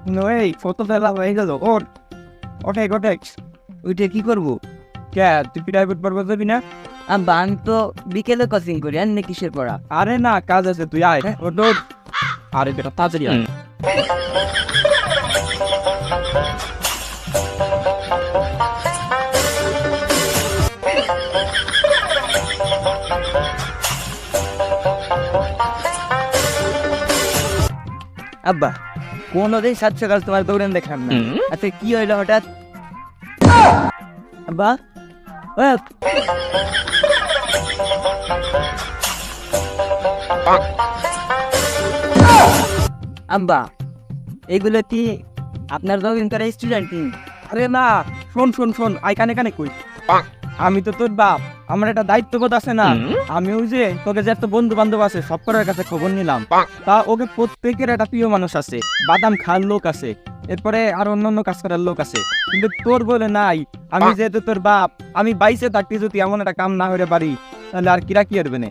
এই কত বেলা হয়ে গেল, ওঠ ওঠে ওঠে। ওইটা কি করবো? কে তুই প্রাইভেট পড়বো যাবি না? আব্বা আমি তো বিকেলে কোচিং করি, আর না কিসের পড়া? আরে না, কাজ আছে, তুই আয়। ওঠ ওঠ। আরে বেটা তাড়াতাড়ি আয়। আব্বা কোনোদিন সাত সকাল তোমার দৌড়ান দেখলাম না, আচ্ছা কি হইলো হঠাৎ? আব্বা ও আব্বা এগুলো কি আপনার দৌড়িনকার স্টুডেন্ট? আরে না, শোন শোন শোন, আই কানে কানে কই। আমি তো তোর বাপ, আমার একটা দায়িত্ববোধ আছে না? আমি ওই যে তোকে যে এত বন্ধু বান্ধব আছে সব করার কাছে খবর নিলাম, তা ওকে প্রত্যেকের একটা প্রিয় মানুষ আছে, বাদাম খাওয়ার লোক আছে, এরপরে আর অন্যান্য কাজ করার লোক আছে, কিন্তু তোর বলে নাই। আমি যেহেতু তোর বাপ, আমি বাইসে থাকতে যদি এমন একটা কাম না হতে পারি তাহলে আর কিরা কি করবে না?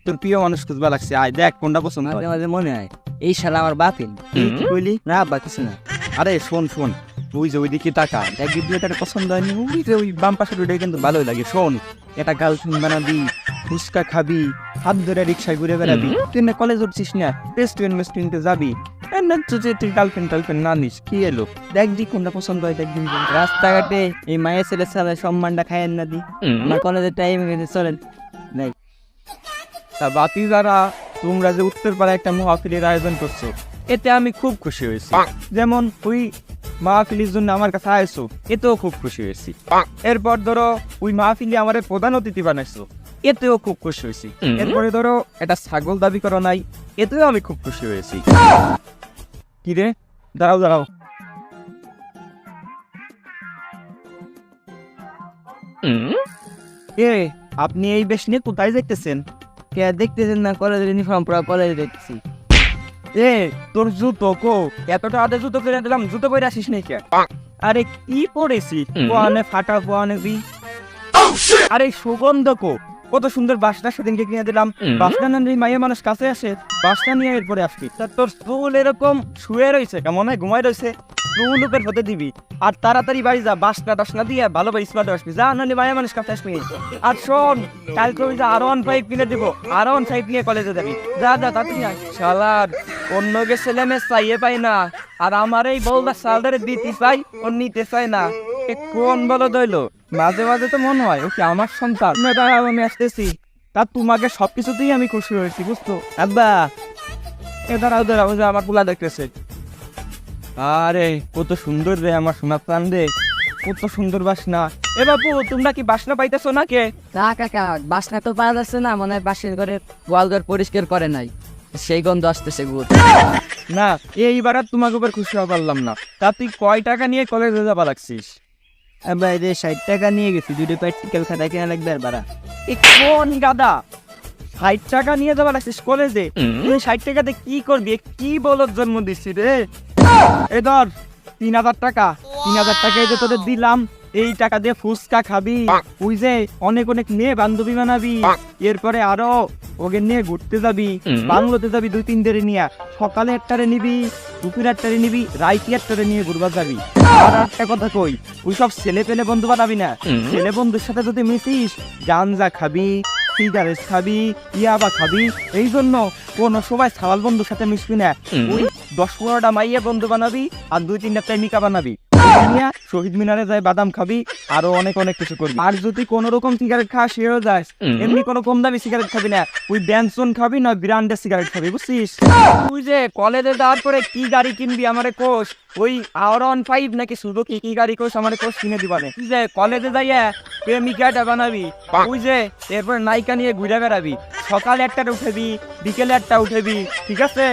তোর প্রিয় মানুষ খুঁজবা লাগছে, আয় দেখ কোনটা পছন্দ হয়। মাঝে মাঝে মনে হয় এই শালা আমার বাপের। কইলি না আব্বা কিছু না। আরে শোন শোন, ওই যে ওইদিকে টাকা এক ভিডিওটা পছন্দ হয়নি, ওই যে ওই বাম পাশের ওইটা কিন্তু ভালোই লাগে। শোন, এটা গার্লফ্রেন্ড বানাবি, ফুচকা খাবি, হাত ধরে রিক্সায় ঘুরে বেড়াবি, তুই না কলেজ উঠছিস না, রেস্টুরেন্ট মেস্টুরেন্টে যাবি, তুই গার্লফ্রেন্ড টার্লফ্রেন্ড না নিস, কি এলো দেখ দি কোনটা পছন্দ হয়, দেখবি। রাস্তাঘাটে এই মায়ের ছেলের সাথে সম্মানটা খায়েন না দি, আমার কলেজের টাইম চলেন নাই। তা বাতি যারা, তোমরা যে উত্তরপাড়ায় একটা মাহফিলের আয়োজন করছো, এতে আমি খুব খুশি হয়েছি। যেমন ওই মাহফিলের জন্য আমার কাছে আইছো, এতেও খুব খুশি হয়েছি। এরপর ধরো ওই মাহফিলে আমার প্রধান অতিথি বানাইছো, এতেও খুব খুশি হয়েছি। এরপরে ধরো এটা ছাগল দাবি করো নাই, এতেও আমি খুব খুশি হয়েছি। কি রে, দাঁড়াও দাঁড়াও, এ আপনি এই বেশ নিয়ে কোথায় যাইতেছেন? কে দেখতেছেন না কলেজের ইউনিফর্ম পরা কলেজে দেখতেছি। এ তোর জুতো কো, এতটা আদে জুতো কিনে দিলাম, জুতো পরে আসিস নাই কে? আরে কি পরেছি, পোয়ানে ফাটা পোয়ানে বি। আরে সুগন্ধ কো, কত সুন্দর বাসটা সেদিনকে কিনে দিলাম, বাসটা না নিয়ে মাইয়া মানুষ কাছে আসে, বাসটা নিয়ে এরপরে আসবি। তা তোর চুল এরকম শুয়ে রয়েছে, কেমন হয় ঘুমাই রয়েছে, চুল উপর হতে দিবি, আর তাড়াতাড়ি বাড়ি যা, বাসটা টাসনা দিয়ে ভালোভাবে স্মার্ট আসবি, যা নাহলে মাইয়া মানুষ কাছে আসবি। আর শোন, কালকে ওই যে R15 কিনে দিব, R15 নিয়ে কলেজে যাবি, যা যা তাড়াতাড়ি আয়। শালার অন্য গে ছেলে মেয়ে চাইয়ে পাই না, আর আমার এই বউটা সালদারে দিতে চাই, ও নিতে চায় না, এ কোন বলো দইলো? মাঝে মাঝে তো মনে হয় ওকে আমার সন্তান। না দাঁড়াও, আমি আসতেছি। তা তোমাকে সবকিছুতেই আমি খুশি হয়েছি, বুঝতো? আব্বা এ দাঁড়াও দাঁড়াও, যে আমার পোলা দেখতেছে। আরে কত সুন্দর রে আমার সোনা প্রাণ রে, কত সুন্দর বাসনা। এ বাপু, তোমরা কি বাসনা পাইতেছো না কে? না কাকা, বাসনা তো পাওয়া যাচ্ছে না, মনে হয় বাসের ঘরে গোয়ালঘর পরিষ্কার করে নাই, সেই গন্ধ আসতেছে গুড়। না, এইবার আর তোমাকে উপর খুশি হওয়া পারলাম না। তা তুই কয় টাকা নিয়ে কলেজে যাবা লাগছিস? আব্বা এই যে 60 টাকা নিয়ে গেছি, দুটো প্র্যাকটিক্যাল খাতা কিনা লাগবে আর ভাড়া। এ কোন গাদা, 60 টাকা নিয়ে যাবা লাগছিস কলেজে? তুই 60 টাকাতে কি করবি? এ কি বলত জন্ম দিচ্ছি রে? এ ধর 3000 টাকা, 3000 টাকা এই যে তোদের দিলাম, এই টাকা দিয়ে ফুচকা খাবি, ওই যে অনেক অনেক মেয়ে বান্ধবী বানাবি, এরপরে আরো ওকে নিয়ে ঘুরতে যাবি, বাংলোতে যাবি 2-3 দিনে নিয়ে, সকালে একটারে নিবি, দুপুরে একটারে নিবি, রাইতে একটারে নিয়ে ঘুরবা যাবি। আর একটা কথা কই, ওই সব ছেলে পেলে বন্ধু বানাবি না, ছেলে বন্ধুর সাথে যদি মিশিস, গাঞ্জা খাবি, সিগারেট খাবি, ইয়াবা খাবি, এই জন্য কোনো সময় ছাওয়াল বন্ধুর সাথে মিশবি না। ওই 10-15টা মাইয়া বন্ধু বানাবি, আর 2-3টা প্রেমিকা বানাবি, নিয়ে শহীদ মিনারে যাই বাদাম খাবি, আরো অনেক অনেক কিছু করবি। আর যদি কোন রকম সিগারেট খাওয়া সেও যায়, এমনি কোনো কম দামি সিগারেট খাবি না, ওই ব্যানসন খাবি না ব্র্যান্ডের সিগারেট খাবি, বুঝছিস? তুই যে কলেজে যাওয়ার পরে কি গাড়ি কিনবি আমারে কোষ, ওই R15 নাকি সুজুকি কি গাড়ি কোষ আমারে কোষ কিনে দিবানে। তুই যে কলেজে যাইয়া প্রেমিকাটা বানাবি, ওই যে এরপর নায়িকা নিয়ে ঘুরে বেড়াবি, সকালে একটা উঠেবি, বিকেলে একটা উঠেবি, ঠিক আছে?